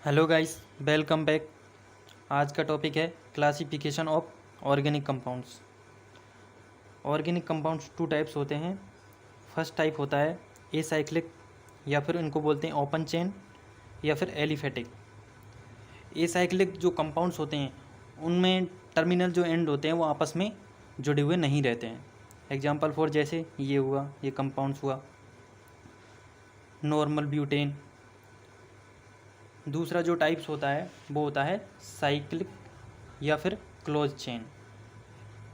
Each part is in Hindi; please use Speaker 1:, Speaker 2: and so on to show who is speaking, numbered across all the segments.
Speaker 1: Hello guys, welcome back. आज का टॉपिक है classification of organic compounds. Organic compounds two types होते हैं। फर्स्ट टाइप होता है एसाइक्लिक, या फिर इनको बोलते हैं ओपन चेन या फिर एलिफेटिक। एसाइक्लिक जो कंपाउंड्स होते हैं उनमें टर्मिनल जो एंड होते हैं वो आपस में जुड़े हुए नहीं रहते हैं। एग्जांपल फॉर जैसे ये हुआ, ये कंपाउंड्स हुआ नॉर्मल ब्यूटेन। दूसरा जो टाइप्स होता है वो होता है साइक्लिक या फिर क्लोज चेन।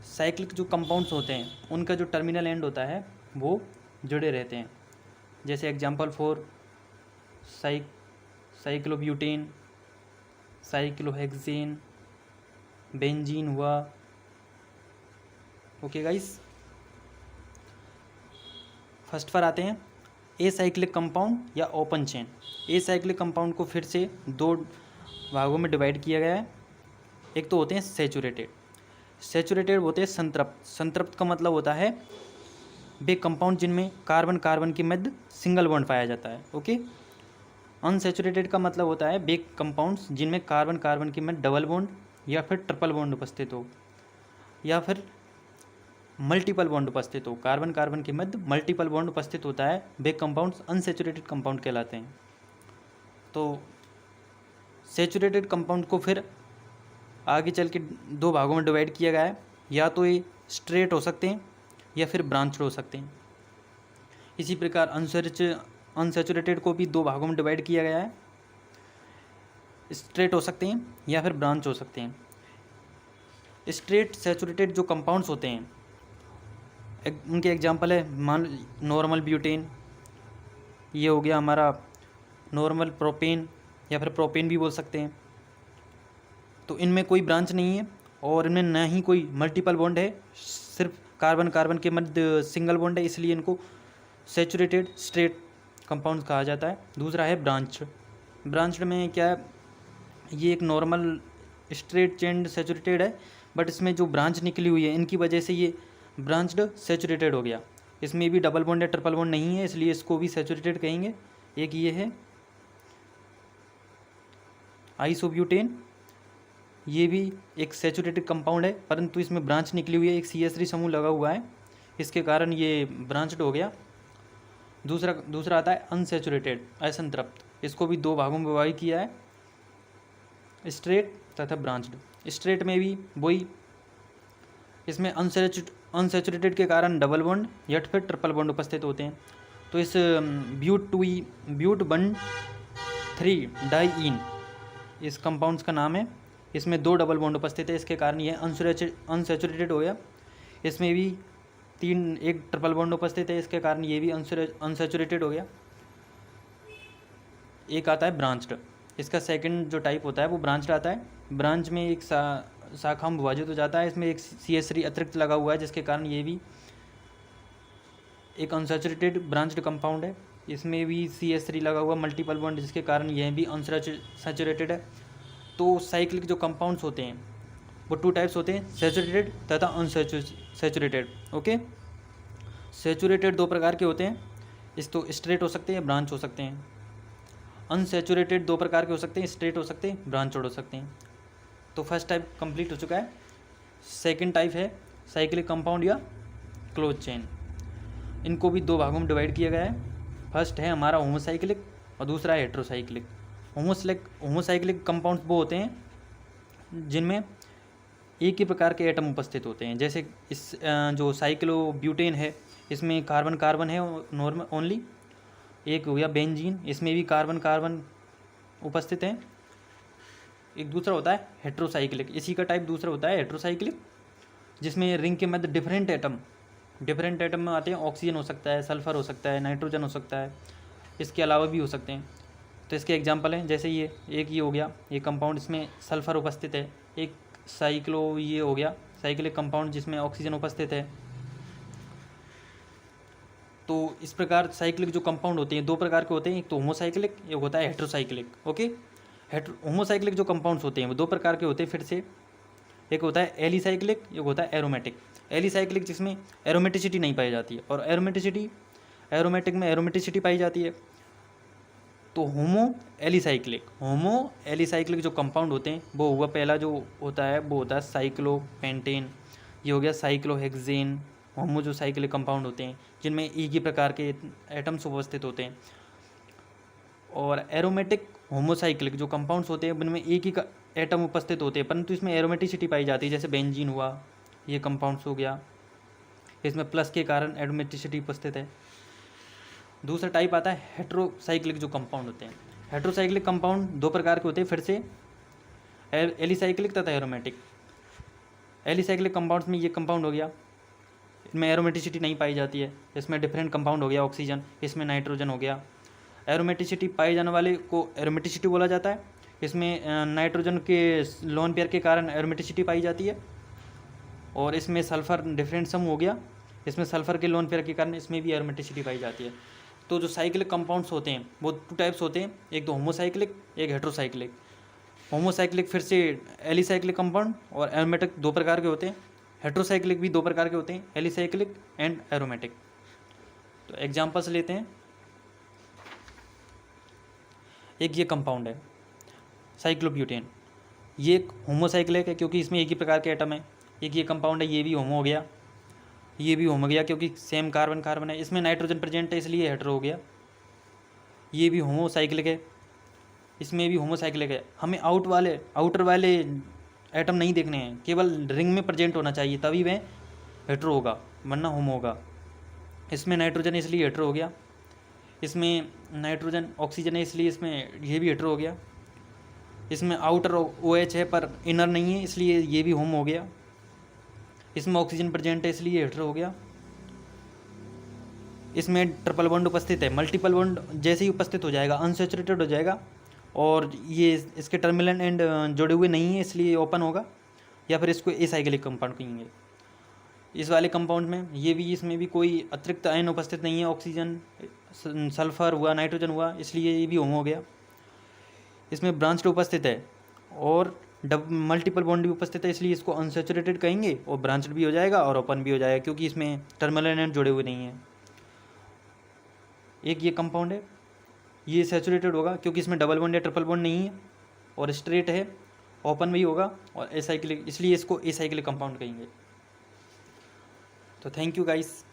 Speaker 1: साइक्लिक जो कंपाउंड्स होते हैं उनका जो टर्मिनल एंड होता है वो जुड़े रहते हैं। जैसे example for cyclobutane, cyclohexane, benzene हुआ। ओके गाइस, फर्स्ट पर आते हैं एसाइक्लिक कंपाउंड या ओपन चेन। एसाइक्लिक कंपाउंड को फिर से दो भागों में डिवाइड किया गया है। एक तो होते हैं सेचुरेटेड। सेचुरेटेड होते हैं संतृप्त। संतृप्त का मतलब होता है वे कंपाउंड जिनमें कार्बन कार्बन के मध्य सिंगल बॉन्ड पाया जाता है। ओके। अनसेचुरेटेड का मतलब होता है वे कंपाउंड्स जिनमें कार्बन कार्बन के मध्य डबल बॉन्ड या फिर ट्रिपल बॉन्ड उपस्थित हो, या फिर मल्टीपल बॉन्ड उपस्थित हो। कार्बन कार्बन के मध्य मल्टीपल बॉन्ड उपस्थित होता है, वे कंपाउंड्स अनसेचुरेटेड कंपाउंड कहलाते हैं। तो सेचुरेटेड कंपाउंड को फिर आगे चल के दो भागों में डिवाइड किया गया है। या तो ये स्ट्रेट हो सकते हैं या फिर ब्रांच्ड हो सकते हैं। इसी प्रकार अनसेचुरेटेड को भी दो भागों में डिवाइड किया गया है। स्ट्रेट हो सकते हैं या फिर ब्रांच हो सकते हैं। स्ट्रेट सेचुरेटेड जो कंपाउंड्स होते हैं उनके एग्जांपल है मान नॉर्मल ब्यूटेन, ये हो गया हमारा नॉर्मल प्रोपेन या फिर प्रोपेन भी बोल सकते हैं। तो इनमें कोई ब्रांच नहीं है और इनमें ना ही कोई मल्टीपल बॉन्ड है, सिर्फ कार्बन कार्बन के मध्य सिंगल बॉन्ड है, इसलिए इनको सेचुरेटेड स्ट्रेट कंपाउंड्स कहा जाता है। दूसरा है ब्रांच्ड। ब्रांच्ड में क्या है, ये एक नॉर्मल स्ट्रेट चेन सेचुरेटेड है, बट इसमें जो ब्रांच निकली हुई है इनकी वजह से ये ब्रांच्ड सेचुरेटेड हो गया। इसमें भी डबल बॉन्ड या ट्रिपल बॉन्ड नहीं है, इसलिए इसको भी सेचुरेटेड कहेंगे। एक ये है आइसोब्यूटेन, ये भी एक सेचुरेटेड कंपाउंड है, परंतु इसमें ब्रांच निकली हुई है, एक CH3 समूह लगा हुआ है, इसके कारण ये ब्रांच्ड हो गया। दूसरा आता है अनसेचुरेटेड, असंतृप्त। इसको भी दो भागों में विभाजित किया है, स्ट्रेट तथा ब्रांच्ड। स्ट्रेट में भी वही, इसमें अनसेचुरेटेड के कारण डबल बॉन्ड या फिर ट्रिपल बॉन्ड उपस्थित होते हैं। तो इस ब्यूट 1,3 डाइईन इस कंपाउंड्स का नाम है। इसमें दो डबल बॉन्ड उपस्थित है, इसके कारण यह अनसेचुरेटेड हो गया। इसमें भी एक ट्रिपल बॉन्ड उपस्थित है, इसके कारण ये भी अनसेचुरेटेड हो गया। एक आता है ब्रांच्ड। इसका सेकंड जो टाइप होता है वो ब्रांच्ड आता है। ब्रांच में एक शाखा में विभाजित हो जाता है, इसमें एक CH3 अतिरिक्त लगा हुआ है, जिसके कारण ये भी एक अनसेचुरेटेड ब्रांच्ड कंपाउंड है। इसमें भी CH3 लगा हुआ मल्टीपल बॉन्ड, जिसके कारण यह भी अनसेचुरेटेड है। तो साइक्लिक जो कंपाउंड्स होते हैं वो टू टाइप्स होते हैं, सेचुरेटेड तथा अनसेचुरेटेड। ओके। सेचुरेटेड दो प्रकार के होते हैं, इस तो स्ट्रेट हो सकते हैं, ब्रांच हो सकते हैं। अनसेचुरेटेड दो प्रकार के हो सकते हैं, स्ट्रेट हो सकते हैं, ब्रांचड हो सकते हैं। तो फर्स्ट टाइप कंप्लीट हो चुका है। सेकंड टाइप है साइक्लिक कंपाउंड या क्लोज चेन। इनको भी दो भागों में डिवाइड किया गया है। फर्स्ट है हमारा होमोसाइक्लिक और दूसरा है हेट्रोसाइक्लिक। होमोसाइक्लिक कंपाउंड्स वो होते हैं जिनमें एक ही प्रकार के एटम उपस्थित होते हैं। जैसे इस जो साइक्लोब्यूटेन है, इसमें कार्बन कार्बन है नॉर्मल ओनली। एक हो गया बेंजीन, इसमें भी कार्बन कार्बन उपस्थित हैं। एक दूसरा होता है हेट्रोसाइक्लिक, इसी का टाइप दूसरा होता है हेट्रोसाइक्लिक, जिसमें रिंग के मध्य डिफरेंट एटम में आते हैं। ऑक्सीजन हो सकता है, सल्फर हो सकता है, नाइट्रोजन हो सकता है, इसके अलावा भी हो सकते हैं। तो इसके एग्जांपल हैं जैसे ये हो गया, ये कंपाउंड, इसमें सल्फर उपस्थित है। एक ये हो गया साइक्लिक कंपाउंड जिसमें ऑक्सीजन उपस्थित है। तो इस प्रकार साइक्लिक जो कंपाउंड होते हैं दो प्रकार के होते हैं, एक तो होमोसाइक्लिक, एक होता है हेट्रोसाइक्लिक। ओके। होमोसाइक्लिक जो कंपाउंड्स होते हैं वो दो प्रकार के होते हैं फिर से, एक होता है एलिसाइक्लिक, एक होता है एरोमेटिक। एलिसाइक्लिक जिसमें एरोमेटिसिटी नहीं पाई जाती है, और एरोमेटिक में एरोमेटिसिटी पाई जाती है। तो होमो एलिसाइक्लिक जो कंपाउंड होते हैं वो हुआ, पहला जो होता है वो होता है साइक्लोपेंटेन, ये हो गया साइक्लोहेक्सेन। होमो जो साइक्लिक कंपाउंड होते हैं जिनमें एक ही प्रकार के एटम्स उपस्थित होते हैं। और एरोमेटिक होमोसाइक्लिक जो कंपाउंड्स होते हैं उनमें एक ही एटम उपस्थित होते हैं परंतु इसमें एरोमेटिसिटी पाई जाती है, जैसे बेंजीन हुआ, ये कंपाउंड्स हो गया, इसमें प्लस के कारण एरोमेटिसिटी उपस्थित है। दूसरा टाइप आता है हेट्रोसाइक्लिक जो कंपाउंड होते हैं। हेट्रोसाइक्लिक कंपाउंड दो प्रकार के होते हैं फिर से, एलिसाइक्लिक तथा एरोमेटिक। एलिसाइक्लिक कंपाउंड्स में ये कंपाउंड हो गया, इनमें एरोमेटिसिटी नहीं पाई जाती है। इसमें डिफरेंट कंपाउंड हो गया ऑक्सीजन, इसमें नाइट्रोजन हो गया। एरोमेटिसिटी पाए जाने वाले को एरोमेटिसिटी बोला जाता है। इसमें नाइट्रोजन के लोन पेयर के कारण एरोमेटिसिटी पाई जाती है। और इसमें सल्फ़र डिफरेंट सम हो गया, इसमें सल्फ़र के लोन पेयर के कारण इसमें भी एरोमेटिसिटी पाई जाती है। तो जो साइक्लिक कंपाउंड्स होते हैं वो टू टाइप्स होते हैं, एक तो होमोसाइक्लिक, एक हेट्रोसाइक्लिक। होमोसाइक्लिक फिर से एलिसाइक्लिक कंपाउंड, और एरोमेटिक दो प्रकार के होते हैं। हेट्रोसाइक्लिक भी दो प्रकार के होते हैं, एलिसाइक्लिक एंड एरोमेटिक। तो एग्जांपल्स लेते हैं। एक ये कंपाउंड है साइक्लोब्यूटेन, ये एक होमोसाइक्लिक है क्योंकि इसमें एक ही प्रकार के एटम है। एक ये कंपाउंड है, ये भी होमो हो गया, ये भी होमो गया क्योंकि सेम कार्बन है। इसमें नाइट्रोजन प्रेजेंट है इसलिए हेट्रो हो गया। ये भी होमोसाइक्लिक है, इसमें भी होमोसाइक्लिक है। हमें आउटर वाले एटम नहीं देखने हैं, केवल रिंग में प्रेजेंट होना चाहिए तभी वह हेट्रो होगा, वरना होमो होगा। इसमें नाइट्रोजन है इसलिए हेट्रो हो गया। इसमें नाइट्रोजन ऑक्सीजन है इसलिए इसमें ये भी हेट्रो हो गया। इसमें आउटर OH है पर इनर नहीं है इसलिए ये भी होमो हो गया। इसमें ऑक्सीजन प्रेजेंट है इसलिए हेट्रो हो गया। इसमें ट्रिपल बॉन्ड उपस्थित है, मल्टीपल बॉन्ड जैसे ही उपस्थित हो जाएगा अनसैचुरेटेड हो जाएगा, और ये इसके टर्मिनल एंड जुड़े हुए नहीं है इसलिए ओपन होगा, या फिर इसको एसाइक्लिक कंपाउंड कहेंगे। इस वाले कंपाउंड में ये भी, इसमें भी कोई अतिरिक्त आयन उपस्थित नहीं है, ऑक्सीजन सल्फर हुआ, नाइट्रोजन हुआ, इसलिए ये भी होमो हो गया। इसमें ब्रांच्ड उपस्थित है और मल्टीपल बॉन्ड भी उपस्थित है इसलिए इसको अनसैचुरेटेड कहेंगे, और ब्रांच्ड भी हो जाएगा और ओपन भी हो जाएगा क्योंकि इसमें टर्मिनल एंड जुड़े हुए नहीं हैं। एक ये कंपाउंड है, ये सैचुरेटेड होगा क्योंकि इसमें डबल बॉन्ड या ट्रिपल बॉन्ड नहीं है, और स्ट्रेट है, ओपन भी होगा, और एसाइक्लिक इसलिए इसको एसाइक्लिक कंपाउंड कहेंगे। तो थैंक यू गाइस।